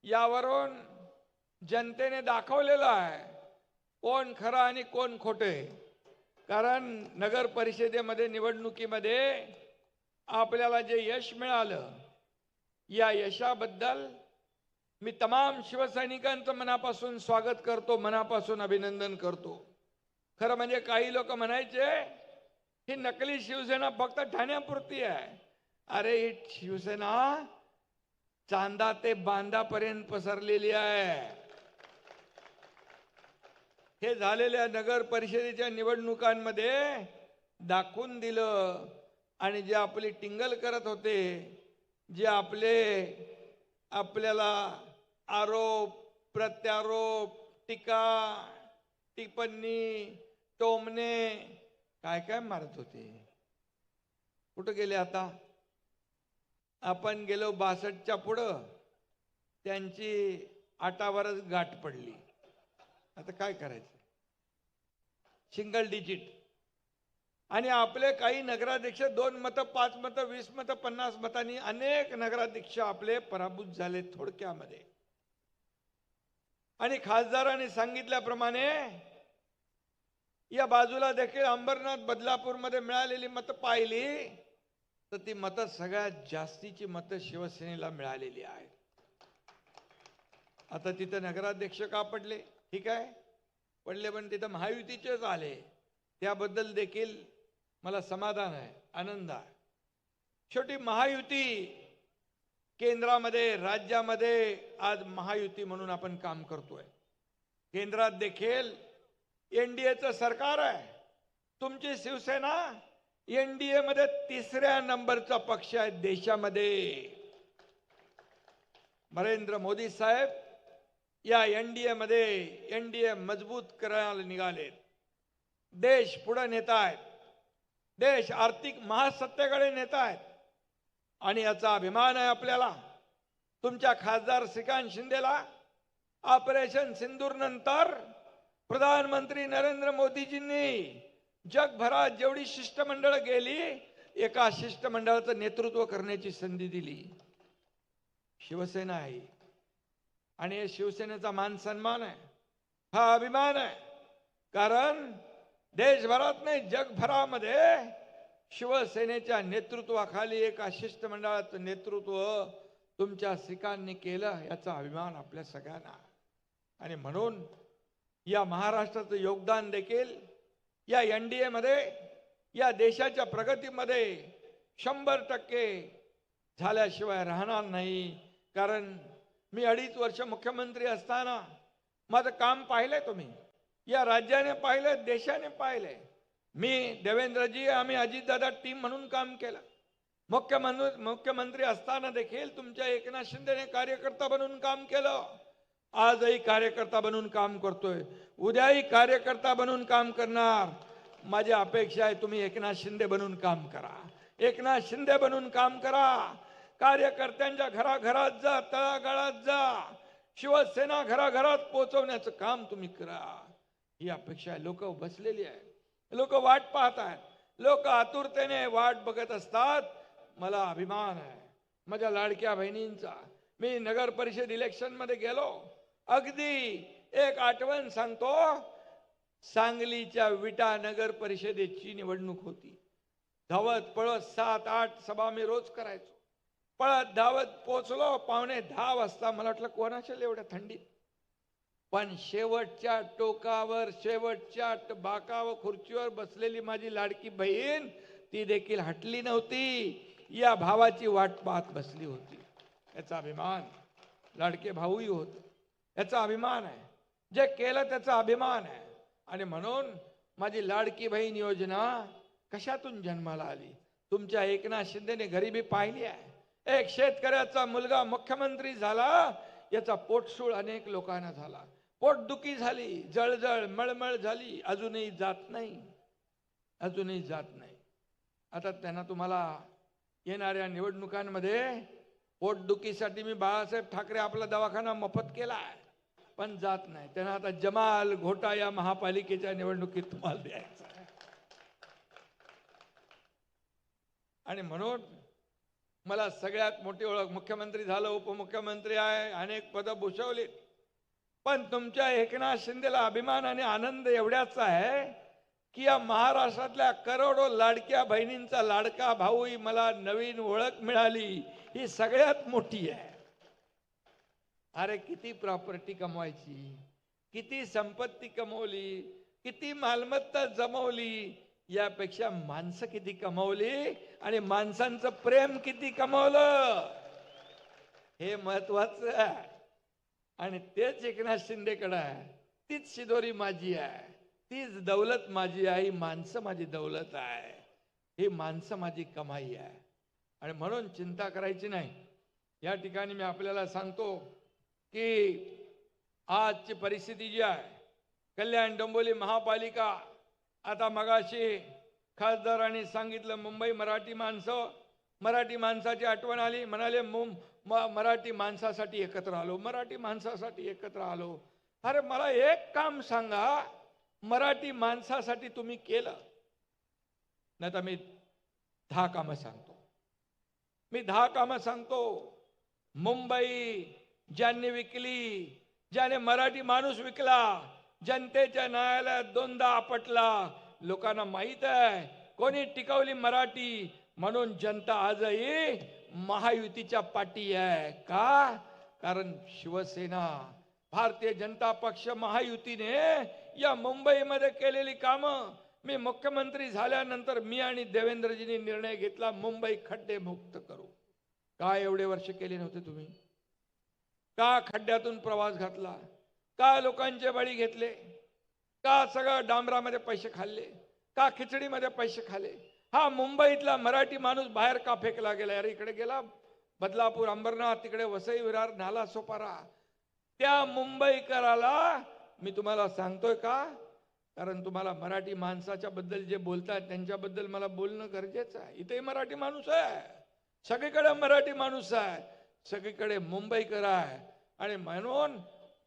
यावरून जनतेने दाखवलेलं आहे कोण खरं आणि कोण खोटे। कारण नगर परिषदेमध्ये निवडणुकीमध्ये आपल्याला जे यश मिळालं, या यशाबद्दल मी तमाम शिवसैनिकांचं मनापासून स्वागत करतो, मनापासून अभिनंदन करतो। खरं म्हणजे काही लोक म्हणायचे ही नकली शिवसेना फक्त ठाण्यापुरती आहे। अरे ही शिवसेना चांदा ते बांधापर्यंत पसरलेली आहे। हे झालेल्या नगर परिषदेच्या निवडणुकांमध्ये दाखवून दिलं। आणि जे आपली टिंगल करत होते, जे आपल्याला आरोप प्रत्यारोप टीका टिप्पणी टोमणे काय काय मारत होते, कुठं गेले आता? आपण गेलो 62च्या पुढं, त्यांची आटावरच गाठ पडली। आता काय करायचं? Single digit. आणि आपले काही नगराध्यक्ष 2 मतं 5 मतं 20 मतं 50 मतांनी अनेक नगराध्यक्ष आपले पराभूत झाले थोडक्यामध्ये। आणि खासदारांनी सांगितल्याप्रमाणे या बाजूला देखील अंबरनाथ बदलापूरमध्ये मिळालेली मतं पाहिली तर ती मतं सगळ्यात जास्तीची मतं शिवसेनेला मिळालेली आहेत। आता तिथं नगराध्यक्ष का पडले? ठीक आहे पडले, पण तिथं महायुतीचेच आले, त्याबद्दल देखील मला समाधान आहे, आनंद आहे। शेवटी महायुती केंद्रामध्ये राज्यामध्ये आज महायुती म्हणून आपण काम करतोय। केंद्रात देखील एनडीएचं सरकार आहे। तुमची शिवसेना एनडीए मध्ये 3ऱ्या नंबरचा पक्ष आहे देशामध्ये। नरेंद्र मोदी साहेब या एनडीए मध्ये एनडीए मजबूत करायला निघाले। देश पुढे नेत आहेत, देश आर्थिक महासत्तेकडे नेत आहेत आणि याचा अभिमान आहे आपल्याला। तुमच्या खासदार श्रीकांत शिंदेला ऑपरेशन सिंदूर नंतर प्रधानमंत्री नरेंद्र मोदीजींनी जगभरात जेवढी शिष्टमंडळ गेली, एका शिष्टमंडळाचं नेतृत्व करण्याची संधी दिली। शिवसेना आहे आणि हे शिवसेनेचा मान सन्मान आहे, हा अभिमान आहे। कारण देशभरात नाही जगभरामध्ये शिवसेनेच्या नेतृत्वाखाली एका शिष्टमंडळाचं नेतृत्व तुमच्या श्रीकांतने केलं, याचा अभिमान आपल्या सगळ्यांना। आणि म्हणून या महाराष्ट्राचं योगदान देखील या एनडीए मध्ये या देशाच्या प्रगतीमध्ये 100% झाल्याशिवाय राहणार नाही। कारण मी 2.5 वर्ष मुख्यमंत्री असताना माझं काम पाहिलंय, तुम्ही या राज्याने पाहिलंय, देशाने पाहिलंय। मी देवेंद्रजी आम्ही अजितदादा टीम म्हणून काम केलं। मुख्यमंत्री असताना देखील तुमच्या एकनाथ शिंदेने कार्यकर्ता बनून काम केलं। आजही कार्यकर्ता बनून काम करतोय, उद्याही कार्यकर्ता बनून काम करणार। माझी अपेक्षा आहे तुम्ही एकनाथ शिंदे बनून काम करा, एकनाथ शिंदे बनून काम करा। कार्यकर्त्यांच्या घराघरात जा, तळागाळात जा, शिवसेना घराघरात पोहोचवण्याचं काम तुम्ही करा, ही अपेक्षा आहे। लोक बसलेली आहे, लोक वाट पाहत आहेत, लोक आतुरतेने वाट बघत असतात। मला अभिमान आहे माझ्या लाडक्या बहिणींचा। मी नगर परिषद इलेक्शन मध्ये गेलो, अगदी एक आठवण सांगतो, सांगलीच्या विटा नगर परिषदेची निवडणूक होती। धावत पळत 7-8 सभा मी रोज करायचो, पळत धावत पोचलो 9:15 वाजता। मला वाटलं कोणाच्या एवढ्या थंडीत, पण शेवटच्या टोकावर शेवटच्या बाकावर खुर्चीवर बसलेली माझी लाडकी बहीण ती देखील हटली नव्हती, या भावाची वाट पाहत बसली होती। याचा अभिमान, लाडके भाऊही होते, याचा अभिमान आहे। जे केलं त्याचा अभिमान आहे। आणि म्हणून माझी लाडकी बहीण योजना कशातून जन्माला आली? तुमच्या एकनाथ शिंदेने गरिबी पाहिली आहे। एक शेतकऱ्याचा मुलगा मुख्यमंत्री झाला, याचा पोटसूळ अनेक लोकांना झाला, पोटदुखी झाली, जळजळ मळमळ झाली, अजूनही जात नाही, अजूनही जात नाही। आता त्यांना तुम्हाला येणाऱ्या निवडणुकांमध्ये पोटदुखीसाठी मी बाळासाहेब ठाकरे आपला दवाखाना मोफत केला आहे, पण जात नाही। त्यांना आता जमाल घोटा या महापालिकेच्या निवडणुकीत तुम्हाला द्यायचा आहे। आणि म्हणून मला सगळ्यात मोठी ओळख, मुख्यमंत्री झालं, उपमुख्यमंत्री आहे, अनेक पदं भूषवली, पण तुमच्या एकनाथ शिंदेला अभिमान आणि आनंद एवढ्याच आहे की या महाराष्ट्रातल्या करोडो लाडक्या बहिणींचा लाडका भाऊ ही मला नवीन ओळख मिळाली, ही सगळ्यात मोठी आहे. अरे किती प्रॉपर्टी कमवायची, किती संपत्ती कमवली, किती मालमत्ता जमवली, यापेक्षा माणसं किती कमवली आणि माणसांचं प्रेम किती कमवलं, हे महत्वाचं आहे. आणि तेच एकनाथ शिंदेकडे आहे, तीच शिदोरी माझी आहे, तीच दौलत माझी आहे, ही माणसं माझी दौलत आहे, ही माणसं माझी कमाई आहे. आणि म्हणून चिंता करायची नाही. या ठिकाणी मी आपल्याला सांगतो की आजची परिस्थिती जी आहे, कल्याण डोंबिवली महापालिका, आता मगाशी खासदारांनी सांगितलं, मुंबई मराठी माणसं, मराठी माणसाची आठवण आली, म्हणाले मराठी माणसासाठी एकत्र आलो, मराठी माणसासाठी एकत्र आलो. अरे मला एक काम सांगा, मराठी माणसासाठी तुम्ही केलं नाही तर मी 10 कामं सांगतो. मी 10 कामं सांगतो. मुंबई ज्यांनी विकली, ज्याने मराठी माणूस विकला, जनतेच्या न्यायालयात 2दा आपटला, लोकांना माहित आहे कोणी टिकवली मराठी. म्हणून जनता आजही महायुतीच्या पाठी आहे. का? कारण शिवसेना, भारतीय जनता पक्ष, महायुतीने या मुंबईमध्ये केलेली कामं, मी मुख्यमंत्री झाल्यानंतर मी आणि देवेंद्रजींनी निर्णय घेतला, मुंबई खड्डे मुक्त करू. का एवढे वर्ष केले नव्हते तुम्ही? का खड्ड्यातून प्रवास घातला? का लोकांचे बळी घेतले? का सगळं डांबरामध्ये पैसे खाल्ले? का खिचडीमध्ये पैसे खाल्ले? हा मुंबईतला मराठी माणूस बाहेर का फेकला गेला? अरे इकडे गेला बदलापूर, अंबरनाथ, तिकडे वसई विरार, नाला सोपारा. त्या मुंबईकराला मी तुम्हाला सांगतोय का? कारण तुम्हाला मराठी माणसाच्या बद्दल जे बोलतात त्यांच्याबद्दल मला बोलणं गरजेचं आहे. इथे मराठी माणूस आहे, सगळीकडे मराठी माणूस आहे, सगळीकडे मुंबईकर आहे. आणि म्हणून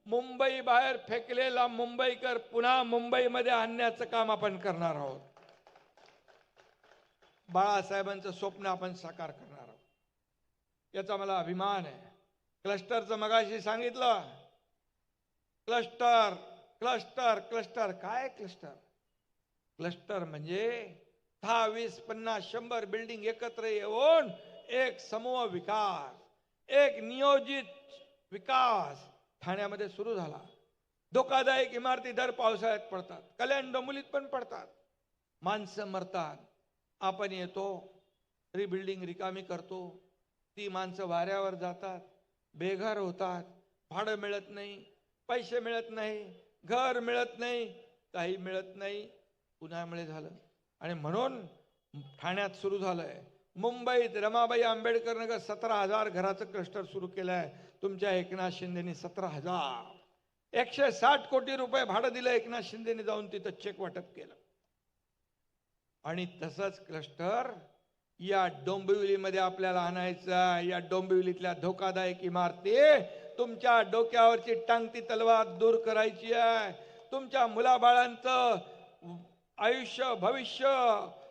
मुंबई बाहेर फेकलेला मुंबईकर पुन्हा मुंबईमध्ये आणण्याचं काम आपण करणार आहोत. बाळासाहेबांचं स्वप्न आपण साकार करणार आहोत, याचा मला अभिमान आहे. क्लस्टरचं मगाशी सांगितलं, क्लस्टर क्लस्टर क्लस्टर. काय क्लस्टर? क्लस्टर म्हणजे 10, 20, 50, 100 बिल्डिंग एकत्र येऊन एक समूह विकास, एक नियोजित विकास ठाण्यामध्ये सुरू झाला. धोकादायक इमारती दर पावसाळ्यात पडतात, कल्याण डोंबिवलीत पण पडतात, माणसं मरतात. आपण येतो, रिबिल्डिंग रिकामी करतो, ती माणसं वाऱ्यावर जातात, बेघर होतात, भाडं मिळत नाही, पैसे मिळत नाही, घर मिळत नाही, काही मिळत नाही. उन्हामुळे झालं. आणि म्हणून ठाण्यात सुरू झालंय, मुंबईत रमाबाई आंबेडकर नगर 17,000 घराचं क्लस्टर सुरू केलंय. तुमच्या एकनाथ शिंदेनी 17,000, 160 कोटी रुपये भाडं दिलं. एकनाथ शिंदेनी जाऊन तिथं चेक वाटप केलं. आणि तसंच क्लस्टर या डोंबिवलीमध्ये आपल्याला आणायचं. या डोंबिवलीतल्या धोकादायक इमारती, तुमच्या डोक्यावरची टांगती तलवार दूर करायची आहे. तुमच्या मुलाबाळांचं आयुष्य भविष्य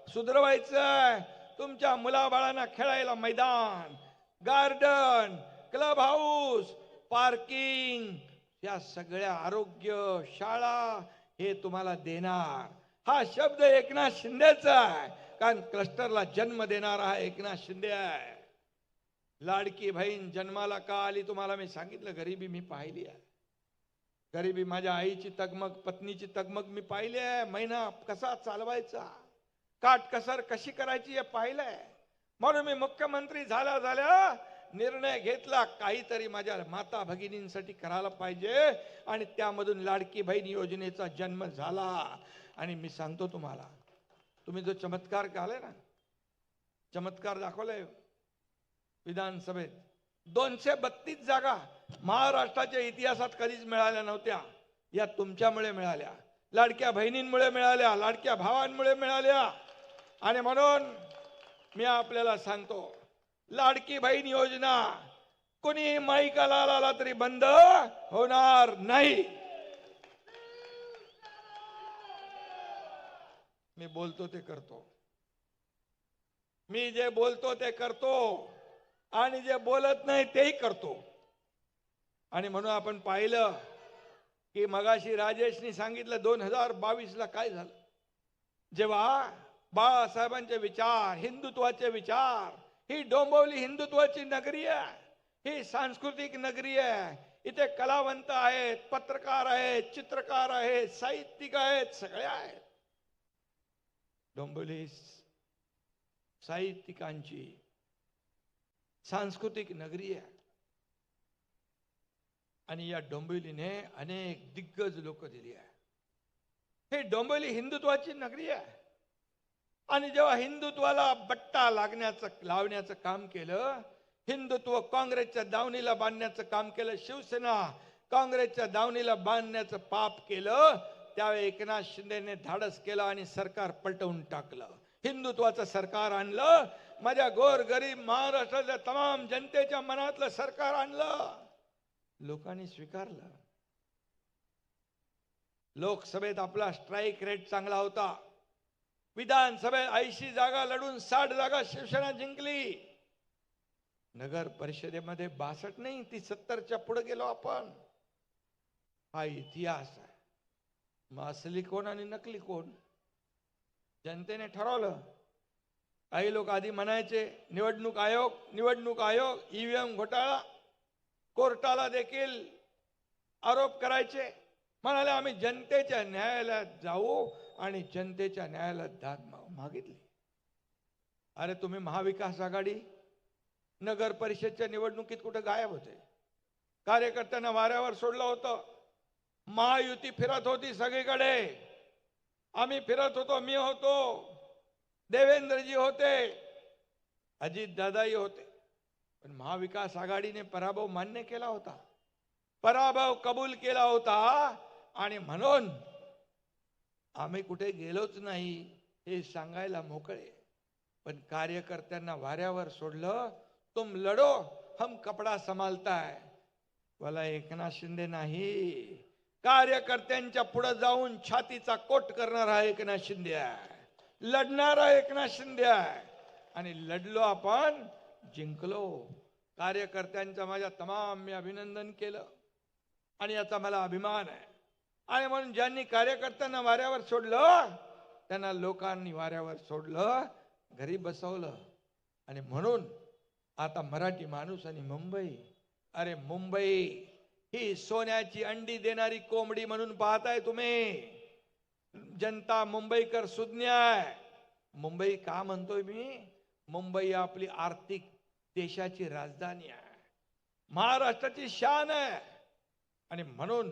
सुधरवायचं आहे. तुमच्या मुलाबाळांना खेळायला मैदान, गार्डन, क्लब हाऊस, पार्किंग, या सगळ्या, आरोग्य, शाळा, हे तुम्हाला देणार. हा शब्द एकनाथ शिंदेचा आहे, कारण क्लस्टरला जन्म देणारा हा एकनाथ शिंदे आहे. लाडकी बहीण जन्माला का आली तुम्हाला मी सांगितलं. गरिबी मी पाहिली आहे. गरिबी, माझ्या आईची तगमग, पत्नीची तगमग मी पाहिली आहे. महिना कसा चालवायचा, काटकसर कशी करायची हे पाहिलंय. म्हणून मी मुख्यमंत्री झाल्या निर्णय घेतला, काहीतरी माझ्या माता भगिनींसाठी करायला पाहिजे. आणि त्यामधून लाडकी बहीण योजनेचा जन्म झाला. आणि मी सांगतो तुम्हाला, तुम्ही जो चमत्कार केलाय ना, चमत्कार दाखवलाय विधानसभेत, 232 जागा महाराष्ट्राच्या इतिहासात कधीच मिळाल्या नव्हत्या. या तुमच्यामुळे मिळाल्या, लाडक्या बहिणींमुळे मिळाल्या, लाडक्या भावांमुळे मिळाल्या. आणि म्हणून मी आपल्याला सांगतो, लाडकी बहीण योजना कोणी माईकाला आला तरी बंद होणार नाही. मी बोलतो ते करतो, मी जे बोलतो ते करतो. आणि जे बोलत नाही तेही करतो. आणि म्हणून आपण पाहिलं की मगाशी राजेशनी सांगितलं 2022ला काय झालं. जेव्हा बाळासाहेबांचे विचार, हिंदुत्वाचे विचार, ही डोंबिवली हिंदुत्वाची नगरी आहे, ही सांस्कृतिक नगरी आहे. इथे कलावंत आहेत, पत्रकार आहेत, चित्रकार आहेत, साहित्यिक आहेत, सगळे आहेत. डोंबिवली साहित्यिकांची सांस्कृतिक नगरी आहे. आणि या डोंबिवलीने अनेक दिग्गज लोक दिली आहे. हे डोंबिवली हिंदुत्वाची नगरी आहे. आणि जेव्हा हिंदुत्वाला बट्टा लावण्याचं काम केलं, हिंदुत्व काँग्रेसच्या दावणीला बांधण्याचं काम केलं, शिवसेना काँग्रेसच्या दावणीला बांधण्याचं पाप केलं, त्यावेळी एकनाथ शिंदेने धाडस केलं आणि सरकार पलटवून टाकलं. हिंदुत्वाचं सरकार आणलं. माझ्या गोरगरीब महाराष्ट्राच्या तमाम जनतेच्या मनातलं सरकार आणलं. लोकांनी स्वीकारलं. लोकसभेत आपला स्ट्राईक रेट चांगला होता. विधानसभेत 80 जागा लढून 60 जागा शिवसेना जिंकली. नगर परिषदेमध्ये 62 नाही, ती 70च्या पुढे गेलो आपण. हा इतिहास आहे. मग असली कोण आणि नकली कोण जनतेने ठरवलं. काही लोक आधी म्हणायचे निवडणूक आयोग ईव्हीएम घोटाळा, कोर्टाला देखील आरोप करायचे. म्हणाले आम्ही जनतेच्या न्यायालयात जाऊ आणि जनतेच्या न्यायालयात दाद मागितली. अरे तुम्ही महाविकास आघाडी नगर परिषदच्या निवडणुकीत कुठे गायब होते? कार्यकर्त्यांना वाऱ्यावर सोडलं होतं. महायुती फिरत होती सगळीकडे. आम्ही फिरत होतो. मी होतो, देवेंद्रजी होते, अजित दादाही होते. पण महाविकास आघाडीने पराभव मान्य केला होता, पराभव कबूल केला होता. आणि म्हणून आम्ही कुठे गेलोच नाही हे सांगायला मोकळे. पण कार्यकर्त्यांना वाऱ्यावर सोडलं. तुम लढो, हम कपडा संभालता है. मला एकनाथ शिंदे नाही, कार्यकर्त्यांच्या पुढे जाऊन छातीचा कोट करणारा एकनाथ शिंदे आहे, लढणारा एकनाथ शिंदे आहे. आणि लढलो आपण, जिंकलो. कार्यकर्त्यांचा माझ्या तमाम मी अभिनंदन केलं आणि याचा मला अभिमान आहे. आणि म्हणून ज्यांनी कार्यकर्त्यांना वाऱ्यावर सोडलं त्यांना लोकांनी वाऱ्यावर सोडलं, घरी बसवलं. आणि म्हणून आता मराठी माणूस आणि मुंबई, अरे मुंबई ही सोन्याची अंडी देणारी कोंबडी म्हणून पाहताय तुम्ही. जनता मुंबईकर सुज्ञ आहे. मुंबई का म्हणतोय मी? मुंबई आपली आर्थिक देशाची राजधानी आहे, महाराष्ट्राची शान आहे. आणि म्हणून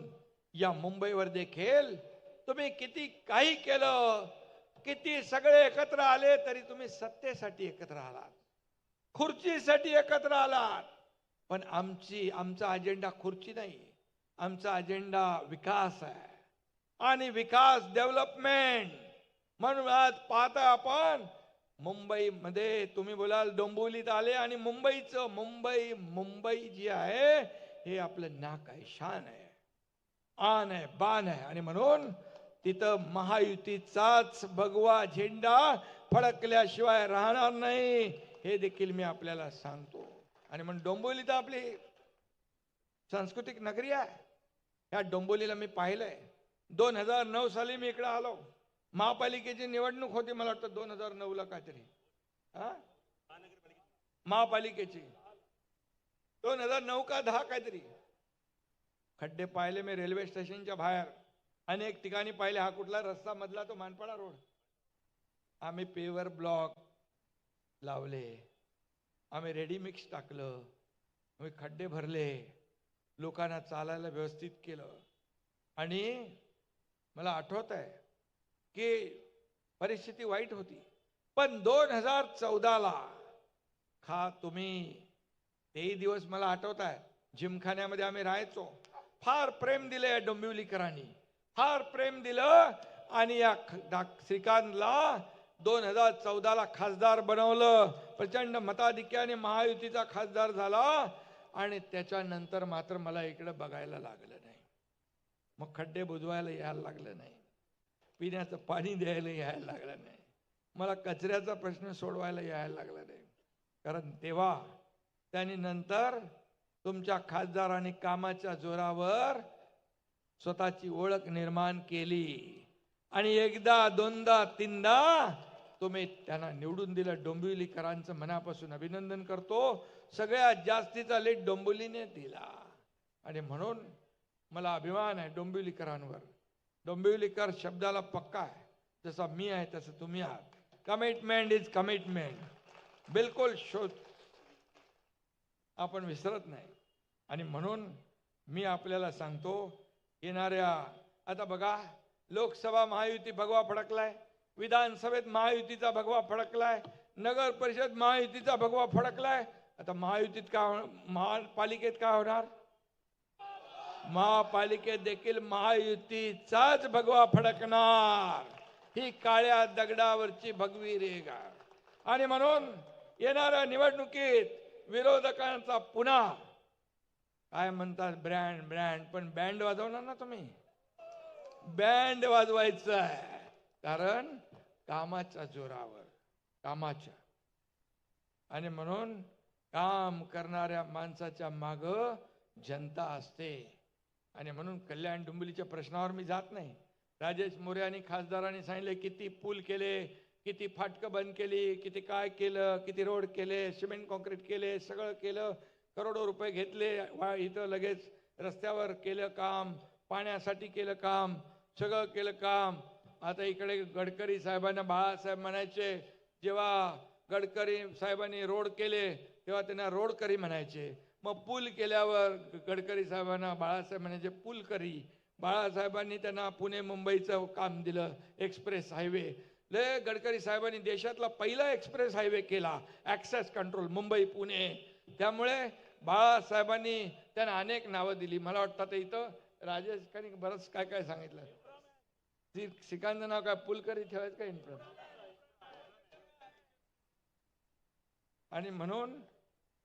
या मुंबईवर देखील तुम्ही किती काही केलं, किती सगळे एकत्र आले, तरी तुम्ही सत्तेसाठी एकत्र आलात, खुर्चीसाठी एकत्र आलात. पण आमचा अजेंडा खुर्ची नाही, आमचा अजेंडा विकास आहे. आणि विकास, डेव्हलपमेंट. म्हणून आज पाहता आपण मुंबईमध्ये, तुम्ही बोलाल डोंबिवलीत आले आणि मुंबई जी आहे हे आपलं नाक आहे, शान आहे, आन आहे, बाण आहे. आणि म्हणून तिथं महायुतीचाच भगवा झेंडा फडकल्याशिवाय राहणार नाही, हे देखील मी आपल्याला सांगतो. आणि म्हणून डोंबिवली तर आपली सांस्कृतिक नगरी आहे. ह्या डोंबिवलीला मी पाहिलंय. 2009 साली मी इकडे आलो. महापालिकेची निवडणूक होती, मला वाटतं 2009ला काहीतरी, महापालिकेची 2009 का 10 काहीतरी. खड्डे पाहिले मी रेल्वे स्टेशनच्या बाहेर, अनेक ठिकाणी पाहिले. हा कुठला रस्ता मधला? तो मानपाडा रोड. आम्ही पेवर ब्लॉक लावले, आम्ही रेडी मिक्स टाकलं, आम्ही खड्डे भरले, लोकांना चालायला व्यवस्थित केलं. आणि मला आठवत आहे की परिस्थिती वाईट होती. पण 2014ला तुम्ही तेही दिवस मला आठवत आहे, जिमखान्यामध्ये आम्ही राहायचो. फार प्रेम दिलं या डोंबिवलीकरांनी, फार प्रेम दिलं. आणि या श्रीकांतला 2014ला खासदार बनवलं. प्रचंड मताधिक्याने महायुतीचा खासदार झाला. आणि त्याच्यानंतर मात्र मला इकडे बघायला लागलं नाही. मग खड्डे बुजवायला यायला लागलं नाही, पिण्याचं पाणी द्यायला यायला लागलं नाही, मला कचऱ्याचा प्रश्न सोडवायला यायला लागला नाही. कारण तेव्हा त्यांनी नंतर तुमच्या खासदारांनी कामाच्या जोरावर स्वतःची ओळख निर्माण केली आणि एकदा दोनदा तीनदा तुम्ही त्यांना निवडून दिलं. डोंबिवलीकरांचं मनापासून अभिनंदन करतो. सगळ्यात जास्तीचा लीड डोंबिवलीने दिला आणि म्हणून मला अभिमान आहे डोंबिवलीकरांवर. डोंबिवलीकर शब्दाला पक्का आहे. जसा मी आहे तसं तुम्ही आहात. Commitment is commitment. बिलकुल शोध आपण विसरत नाही. आणि म्हणून मी आपल्याला सांगतो, येणाऱ्या आता बघा, लोकसभा महायुती भगवा फडकलाय, विधानसभेत महायुतीचा भगवा फडकलाय, नगर परिषद महायुतीचा भगवा फडकलाय. आता महायुतीत काय, महापालिकेत काय होणार? महापालिकेत देखील महायुतीचाच भगवा फडकणार. ही काळ्या दगडावरची भगवी रेघ आहे. आणि म्हणून येणाऱ्या निवडणुकीत विरोधकांचा पुन्हा काय म्हणतात, ब्रँड ब्रँड, पण बँड वाजवणार ना तुम्ही? बँड वाजवायचं आहे. कारण कामाच्या जोरावर, कामाच्या. आणि म्हणून काम करणाऱ्या माणसाच्या माग जनता असते. आणि म्हणून कल्याण डोंबिवलीच्या प्रश्नावर मी जात नाही. राजेश मोरे आणि खासदारांनी सांगितले किती पूल केले, किती फाटकं बंद केली, किती काय केलं, किती रोड केले, सिमेंट कॉन्क्रीट केले, सगळं केलं, करोडो रुपये घेतले. इथं लगेच रस्त्यावर केलं काम, पाण्यासाठी केलं काम, सगळं केलं काम. आता इकडे गडकरी साहेबांना बाळासाहेब म्हणायचे. जेव्हा गडकरी साहेबांनी रोड केले तेव्हा त्यांना रोडकरी म्हणायचे. मग पूल केल्यावर गडकरी साहेबांना बाळासाहेब म्हणायचे पूलकरी. बाळासाहेबांनी त्यांना पुणे मुंबईचं काम दिलं, एक्सप्रेस हायवे. ले गडकरी साहेबांनी देशातला पहिला एक्सप्रेस हायवे केला, ॲक्सेस कंट्रोल मुंबई पुणे. त्यामुळे बाळासाहेबांनी त्यांना अनेक नावं दिली. मला वाटतं इथं राजेश खानी बरंच काय काय सांगितलं. शिकांचं नाव काय, पुलकरी ठेवायचं काय? आणि म्हणून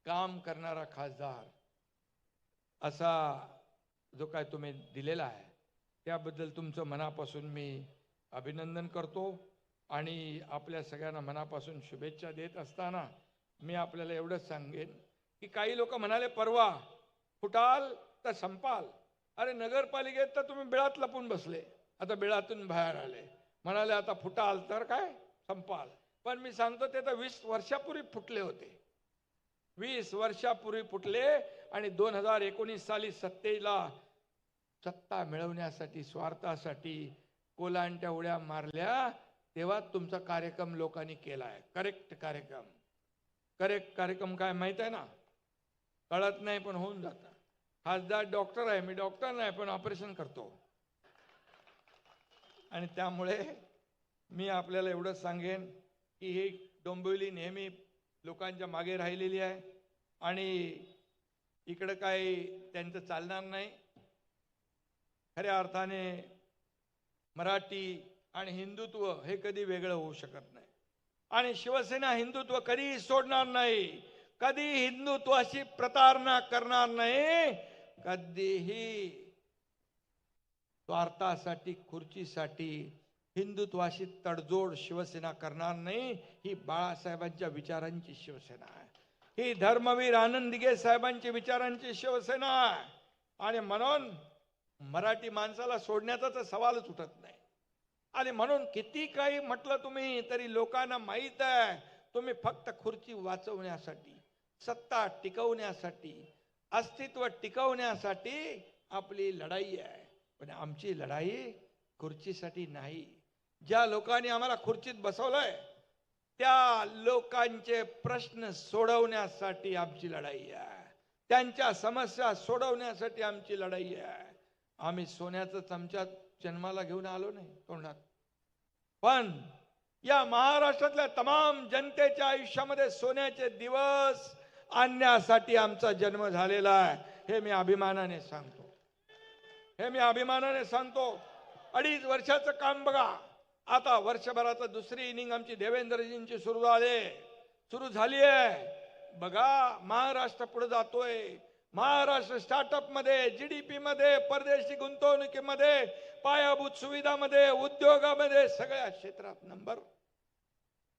काम करणारा खासदार असा जो काय तुम्ही दिलेला आहे त्याबद्दल तुमचं मनापासून मी अभिनंदन करतो. आणि आपल्या सगळ्यांना मनापासून शुभेच्छा देत असताना मी आपल्याला एवढंच सांगेन की काही लोक म्हणाले परवा, फुटाल तर संपाल. अरे नगरपालिकेत तर तुम्ही बिळात लपून बसले, आता बिळातून बाहेर आले. म्हणाले आता फुटाल तर काय संपाल. पण मी सांगतो ते तर 20 वर्षापूर्वी फुटले होते. 20 वर्षापूर्वी फुटले. आणि 2019 साली सत्ता मिळवण्यासाठी, स्वार्थासाठी कोलांट्या उड्या मारल्या. तेव्हा तुमचा कार्यक्रम लोकांनी केलाय. करेक्ट कार्यक्रम. करेक्ट कार्यक्रम काय माहित आहे ना? कळत नाही पण होऊन जातं. खासदार डॉक्टर आहे, मी डॉक्टर नाही पण ऑपरेशन करतो. आणि त्यामुळे मी आपल्याला एवढंच सांगेन की ही डोंबिवली नेहमी लोकांच्या मागे राहिलेली आहे. आणि इकडं काही त्यांचं चालणार नाही. खऱ्या अर्थाने मराठी आणि हिंदुत्व हे कधी वेगळं होऊ शकत नाही. आणि शिवसेना हिंदुत्व कधीही सोडणार नाही, कधी हिंदुत्वाशी प्रतारणा करणार नाही, कधीही स्वार्थासाठी, खुर्चीसाठी हिंदुत्वाशी तडजोड शिवसेना करणार नाही. ही बाळासाहेबांच्या विचारांची शिवसेना आहे. ही धर्मवीर आनंद दिघे साहेबांची विचारांची शिवसेना आहे. आणि म्हणून मराठी माणसाला सोडण्याचा तर सवालच उठत नाही. आणि म्हणून किती काही म्हटलं तुम्ही तरी लोकांना माहीत आहे तुम्ही फक्त खुर्ची वाचवण्यासाठी, सत्ता टिकवण्यासाठी, अस्तित्व टिकवण्यासाठी आपली लढाई आहे. पण आमची लढाई खुर्चीसाठी नाही. ज्या लोकांनी आम्हाला खुर्चीत बसवलंय त्या लोकांचे प्रश्न सोडवण्यासाठी आमची लढाई आहे. त्यांच्या समस्या सोडवण्यासाठी आमची लढाई आहे. आम्ही सोन्याचा चमचा जन्माला घेऊन आलो नाही तोंडात. पण या महाराष्ट्रातल्या तमाम जनतेच्या आयुष्यामध्ये सोन्याचे दिवस आणण्यासाठी आमचा जन्म झालेला आहे. हे मी अभिमानाने सांगतो. हे मी अभिमानाने सांगतो. 2.5 वर्षाचं काम बघा. आता वर्षभराचं दुसरी इनिंग आमची देवेंद्रजींची सुरू झाली आहे. बघा महाराष्ट्र पुढे जातोय. महाराष्ट्र स्टार्टअप मध्ये, जीडीपी मध्ये, परदेशी गुंतवणुकीमध्ये, पायाभूत सुविधामध्ये, उद्योगामध्ये, सगळ्या क्षेत्रात नंबर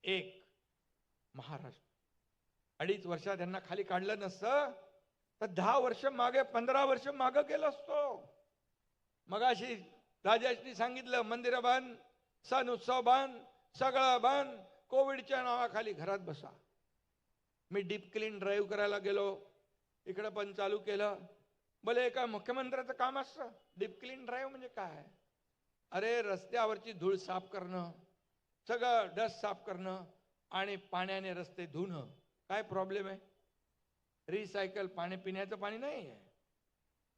1 महाराष्ट्र. 2.5 वर्षात त्यांना खाली काढलं नसतं तर 10 वर्ष मागे 15 वर्ष मागे गेलो असतो. मगाशी राजेशनी सांगितलं, मंदिर बंद, सण उत्सव बंद, सगळं बंद, कोविडच्या नावाखाली घरात बसा. मी डीप क्लीन ड्राईव्ह करायला गेलो, इकडे पण चालू केलं. भले काय मुख्यमंत्र्याचं काम असतं? डीप क्लीन ड्राईव्ह म्हणजे काय? अरे रस्त्यावरची धूळ साफ करणं, सगळं डस्ट साफ करणं आणि पाण्याने रस्ते धुणं. काय प्रॉब्लेम आहे? रिसायकल पाणी पिण्याचं पाणी नाही आहे,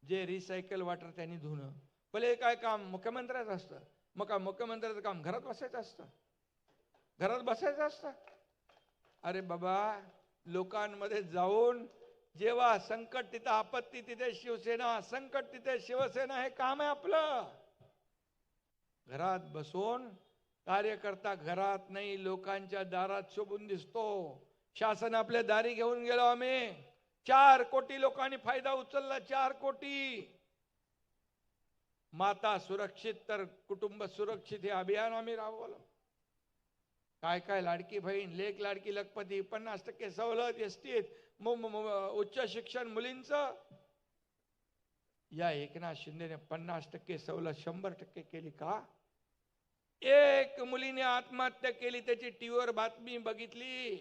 जे रिसायकल वॉटर त्यांनी धुणं. भले काय काम मुख्यमंत्र्याचं असतं? मग काय मुख्यमंत्र्याचं काम घरात बसायचं असतं? घरात बसायचं असतं? अरे बाबा, लोकांमध्ये जाऊन जेव्हा संकट तिथं आपत्ती तिथे शिवसेना, संकट तिथे शिवसेना, हे काम आहे आपलं. घरात बसून कार्यकर्ता घरात नाही, लोकांच्या दारात शोभून दिसतो. शासन आपल्या दारी घेऊन गेलो आम्ही. 4 कोटी लोकांनी फायदा उचलला, 4 कोटी. माता सुरक्षित तर कुटुंब सुरक्षित हे अभियान आम्ही राबवलं. काय काय लाडकी बहीण, लेक लाडकी लखपती, 50% सवलत एसटीत, उच्च शिक्षण मुलींचं. या एकनाथ शिंदेने 50% सवलत 100% केली का? एक मुलीने आत्महत्या केली, त्याची टीव्हीवर बातमी बघितली.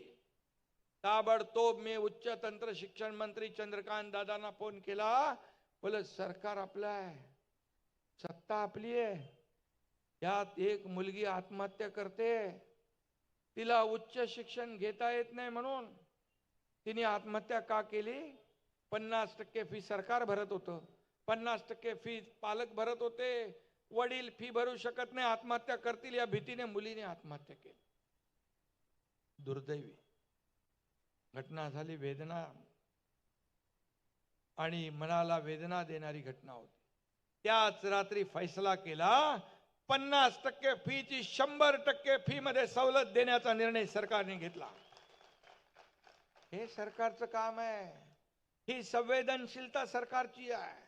ताबडतोब मी उच्च तंत्र शिक्षण मंत्री चंद्रकांत दादांना फोन केला. बोले सरकार आपलं आहे, सत्ता आपली आहे. यात एक मुलगी आत्महत्या करते, तिला उच्च शिक्षण घेता येत नाही म्हणून तिने आत्महत्या का केली? 50% फी सरकार भरत होतं, 50% फी पालक भरत होते. वडील फी भरू शकत नाही, आत्महत्या करतील या भीतीने मुलीने आत्महत्या केली. दुर्दैवी घटना झाली, वेदना आणि मनाला वेदना देणारी घटना होती. त्याच रात्री फैसला केला, 50% फीची 100% फी मध्ये सवलत देण्याचा निर्णय सरकारने घेतला. हे सरकारचं काम आहे, ही संवेदनशीलता सरकारची आहे.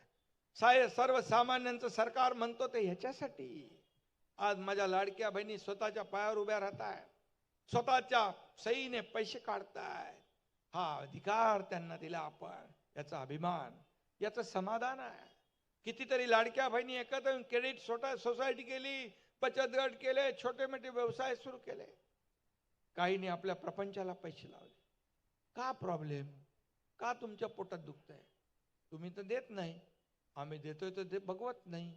सर्वसामान्यांचं सरकार म्हणतो ते ह्याच्यासाठी. आज माझ्या लाडक्या बहिणी स्वतःच्या पायावर उभ्या राहत आहेत, स्वतःच्या सहीने पैसे काढतायत. हा अधिकार त्यांना दिला आपण, याचा अभिमान, याचं समाधान आहे. कितीतरी लाडक्या बहिणी एकत्र येऊन क्रेडिट सोसायटी केली, बचत गट केले, छोटे मोठे व्यवसाय सुरू केले. काहींनी आपल्या प्रपंचाला पैसे लावले. का प्रॉब्लेम? का तुमच्या पोटात दुखतंय? तुम्ही तर देत नाही, आम्ही देतोय तर ते बघवत नाही,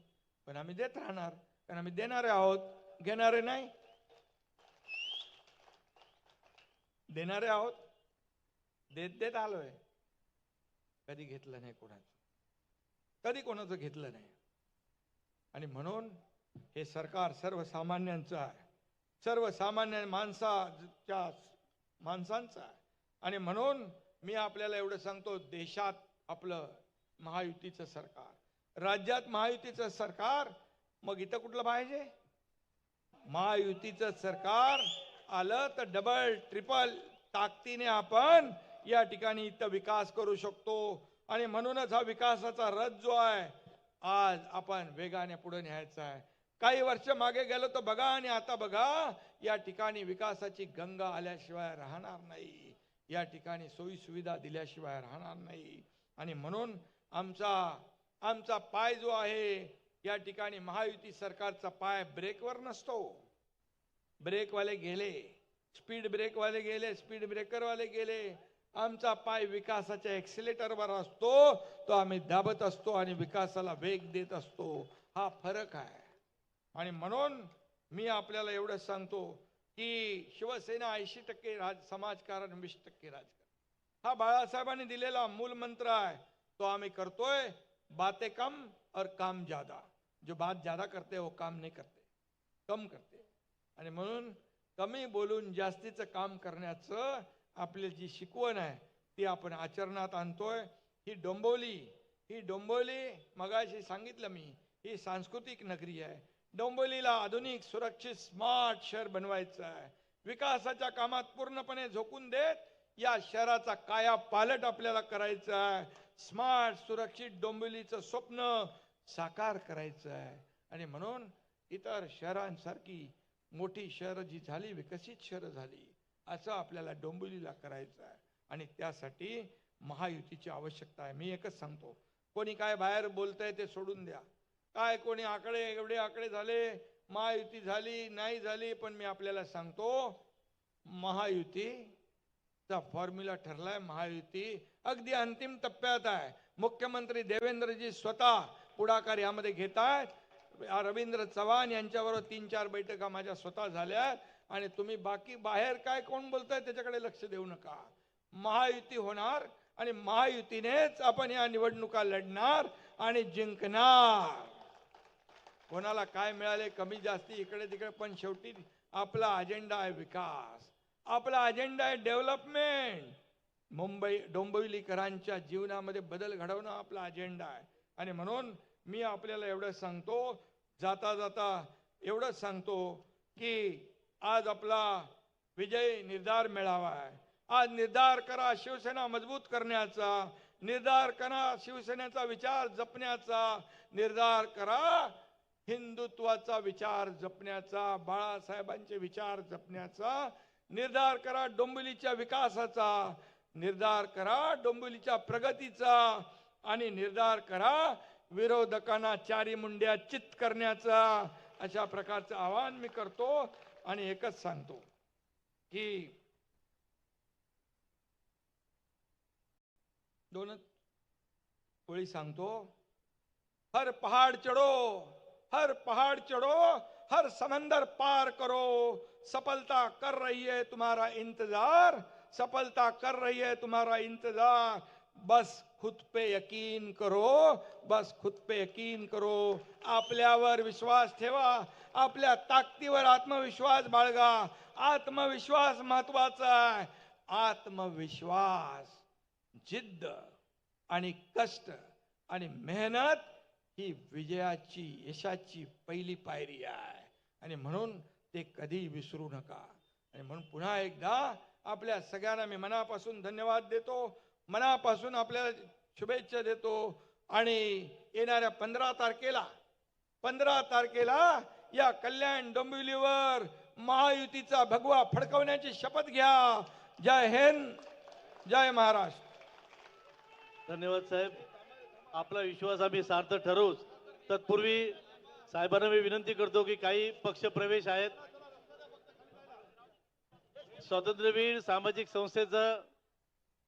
पण आम्ही देत राहणार, कारण आम्ही देणारे आहोत, घेणारे नाही. देणारे आहोत, देत देत आलोय. कधी घेतलं नाही कोणाचं, कधी कोणाचं घेतलं नाही. आणि म्हणून हे सरकार सर्वसामान्यांचं आहे, सर्वसामान्य माणसांचं आहे. आणि म्हणून मी आपल्याला एवढं सांगतो, देशात आपलं महायुतीचं सरकार, राज्यात महायुतीचं सरकार, मग इथं कुठलं पाहिजे? महायुतीचं सरकार आलं तर डबल ट्रिपल ताकदीने आपण या ठिकाणी इथं विकास करू शकतो. आणि म्हणूनच हा विकासाचा रथ जो आहे आज आपण वेगाने पुढे न्यायचा आहे. काही वर्ष मागे गेलो तर बघा आणि आता बघा, या ठिकाणी विकासाची गंगा आल्याशिवाय राहणार नाही, या ठिकाणी सोयी सुविधा दिल्याशिवाय राहणार नाही. आणि म्हणून आमचा पाय जो आहे, या ठिकाणी महायुती सरकारचा पाय ब्रेकवर नसतो. ब्रेकवाले गेले, स्पीड ब्रेकवाले गेले, स्पीड ब्रेकरवाले गेले. आमचा पाय विकासाच्या एक्सिलेटरवर असतो, तो आम्ही दाबत असतो आणि विकासाला वेग देत असतो. हा फरक आहे. आणि म्हणून मी आपल्याला एवढं सांगतो की शिवसेना 80% समाजकारण, 20% राजकारण, हा बाळासाहेबांनी दिलेला मूल मंत्र आहे, तो आम्ही करतोय. बातें कम और काम ज्यादा. जो बात ज्यादा करते वो काम नहीं करते, कम करते. आणि म्हणून कमी बोलून जास्तीचं काम करण्याचं आपली जी शिकवण आहे ती आपण आचरणात आणतोय. ही डोंबिवली मगाशी सांगितलं मी, ही सांस्कृतिक नगरी आहे. डोंबिवलीला आधुनिक, सुरक्षित, स्मार्ट शहर बनवायचं आहे. विकासाच्या कामात पूर्णपणे झोकून देत या शहराचा कायापालट आपल्याला करायचं आहे. स्मार्ट, सुरक्षित डोंबिवलीचं स्वप्न साकार करायचं आहे. आणि म्हणून इतर शहरांसारखी मोठी शहरं जी झाली, विकसित शहरं झाली, असं आपल्याला डोंबिवलीला करायचं आहे. आणि त्यासाठी महायुतीची आवश्यकता आहे. मी एकच सांगतो, कोणी काय बाहेर बोलतंय ते सोडून द्या. काय कोणी आकडे एवढे आकडे झाले, महायुती झाली नाही झाली, पण मी आपल्याला सांगतो महायुतीचा फॉर्म्युला ठरलाय. महायुती अगदी अंतिम टप्प्यात आहे. मुख्यमंत्री देवेंद्रजी स्वतः पुढाकार यामध्ये घेत आहेत. रवींद्र चव्हाण यांच्याबरोबर 3-4 बैठका माझ्या स्वतः झाल्या. आणि तुम्ही बाकी बाहेर काय कोण बोलताय त्याच्याकडे लक्ष देऊ नका. महायुती होणार आणि महायुतीनेच आपण या निवडणुका लढणार आणि जिंकणार. कोणाला काय मिळाले कमी जास्ती इकडे तिकडे, पण शेवटी आपला अजेंडा आहे विकास, आपला अजेंडा आहे डेव्हलपमेंट. डोंबिवलीकरांच्या जीवनामध्ये बदल घडवणं आपला अजेंडा आहे. आणि म्हणून मी आपल्याला एवढं सांगतो, जाता जाता एवढंच सांगतो की आज आपला विजय निर्धार मेळावा आहे. आज निर्धार करा शिवसेना मजबूत करण्याचा, निर्धार करा शिवसेनेचा विचार जपण्याचा, निर्धार करा हिंदुत्वाचा विचार जपण्याचा, बाळासाहेबांचे विचार जपण्याचा, निर्धार करा डोंबिवलीच्या विकासाचा, निर्धार करा डोंबिवलीच्या प्रगतीचा, आणि निर्धार करा विरोधकांना चारी मुंड्या चित करण्याचा. अशा प्रकारचं आवाहन मी करतो. आणि एकच सांगतो की दोनच ओळी सांगतो, हर पहाड़ चढ़ो, हर पहाड़ चढ़ो, हर समंदर पार करो, सफलता कर रही है तुम्हारा इंतजार, सफलता कर रही है तुम्हारा इंतजार. बस खुद पे यकीन करो, बस खुद पे यकीन करो. आपल्यावर विश्वास ठेवा, आपल्या ताकदीवर आत्मविश्वास बाळगा. आत्मविश्वास महत्वाचा आहे. आत्मविश्वास, जिद्द आणि कष्ट आणि मेहनत ही विजयाची, यशाची पहिली पायरी आहे. आणि म्हणून ते कधी विसरू नका. आणि म्हणून पुन्हा एकदा आपल्या सगळ्यांना मी मनापासून धन्यवाद देतो, मनापासून आपल्याला शुभेच्छा देतो. आणि येणाऱ्या 15 तारखेला या कल्याण डोंबिवलीवर महायुतीचा भगवा फडकवण्याची शपथ घ्या. जय हिंद, जय महाराष्ट्र. धन्यवाद साहेब. आपला विश्वास आम्ही सार्थ ठरवूच. तत्पूर्वी साहेबांना मी विनंती करतो की काही पक्षप्रवेश आहेत. स्वातंत्र्यवीर सामाजिक संस्थेचं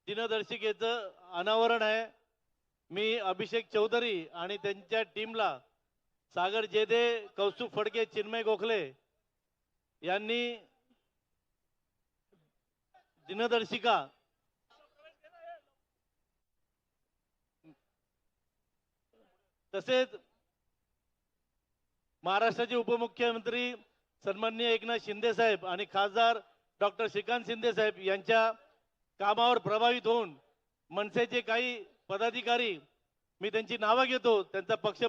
दिनदर्शिकेचं अनावरण आहे. मी अभिषेक चौधरी आणि त्यांच्या टीमला सागर जेदे, कौस्तुभ फडके, चिन्मय गोखले यांनी दिनदर्शिका तसेच महाराष्ट्राचे उपमुख्यमंत्री सन्माननीय एकनाथ शिंदे साहेब आणि खासदार डॉक्टर श्रीकांत शिंदे साहेब यांच्या कामावर प्रभावित होऊन मनसेचे काही पदाधिकारी, मी त्यांची नावं घेतो, त्यांचा पक्ष